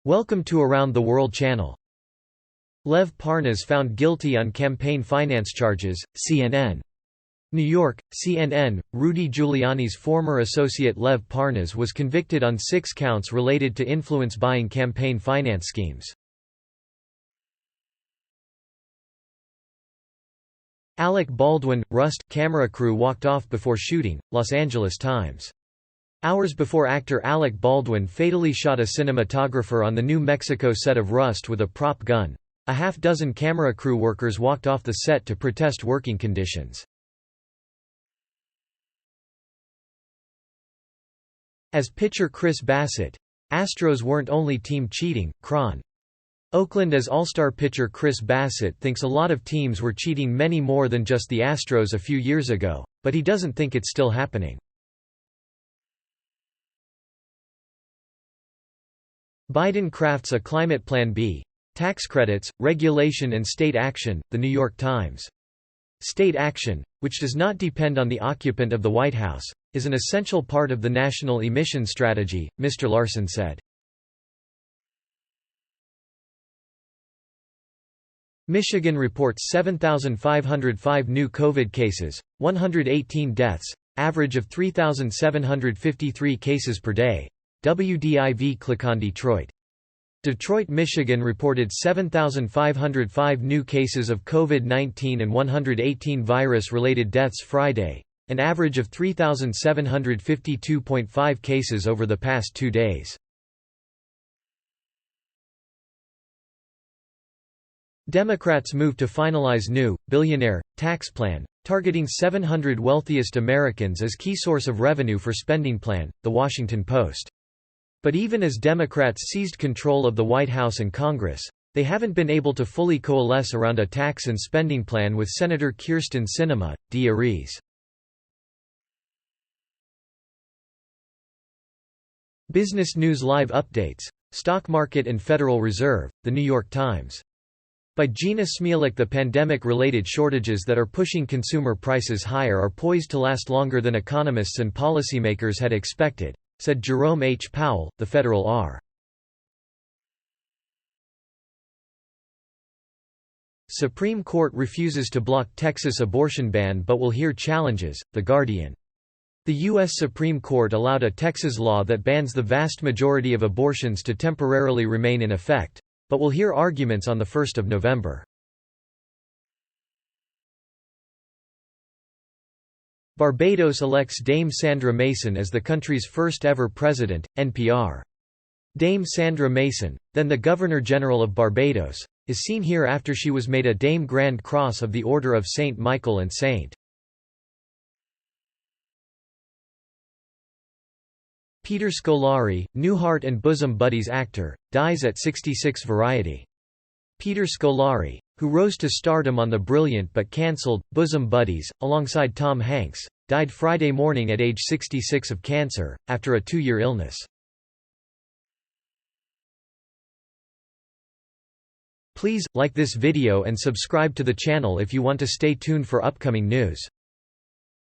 Welcome to Around the World channel. Lev Parnas found guilty on campaign finance charges, CNN. New York, CNN. Rudy Giuliani's former associate Lev Parnas was convicted on 6 counts related to influence-buying campaign finance schemes. Alec Baldwin Rust camera crew walked off before shooting, Los Angeles Times. Hours before actor Alec Baldwin fatally shot a cinematographer on the New Mexico set of Rust with a prop gun, a half-dozen camera crew workers walked off the set to protest working conditions. As pitcher Chris Bassett, Astros weren't only team cheating, Cron. Oakland as All-Star pitcher Chris Bassett thinks a lot of teams were cheating many more than just the Astros a few years ago, but he doesn't think it's still happening. Biden crafts a climate plan B. Tax credits, regulation and state action, The New York Times. State action, which does not depend on the occupant of the White House, is an essential part of the national emission strategy, Mr. Larson said. Michigan reports 7,505 new COVID cases, 118 deaths, average of 3,753 cases per day. WDIV click on Detroit. Detroit, Michigan reported 7,505 new cases of COVID-19 and 118 virus-related deaths Friday, an average of 3,752.5 cases over the past 2 days. Democrats move to finalize new, billionaire, tax plan, targeting 700 wealthiest Americans as key source of revenue for spending plan, The Washington Post. But even as Democrats seized control of the White House and Congress, they haven't been able to fully coalesce around a tax and spending plan with Senator Kyrsten Sinema, D. Aries. Business News Live updates, Stock Market and Federal Reserve, The New York Times. By Gina Smielek. The pandemic-related shortages that are pushing consumer prices higher are poised to last longer than economists and policymakers had expected, said Jerome H. Powell, the Federal R. Supreme Court refuses to block Texas abortion ban but will hear challenges, The Guardian. The U.S. Supreme Court allowed a Texas law that bans the vast majority of abortions to temporarily remain in effect, but will hear arguments on 1 November. Barbados elects Dame Sandra Mason as the country's first-ever president, NPR. Dame Sandra Mason, then the Governor-General of Barbados, is seen here after she was made a Dame Grand Cross of the Order of St. Michael and St. Peter Scolari, Newhart and Bosom Buddies actor, dies at 66. Variety. Peter Scolari, who rose to stardom on the brilliant but cancelled Bosom Buddies, alongside Tom Hanks, died Friday morning at age 66 of cancer, after a 2-year illness. Please, like this video and subscribe to the channel if you want to stay tuned for upcoming news.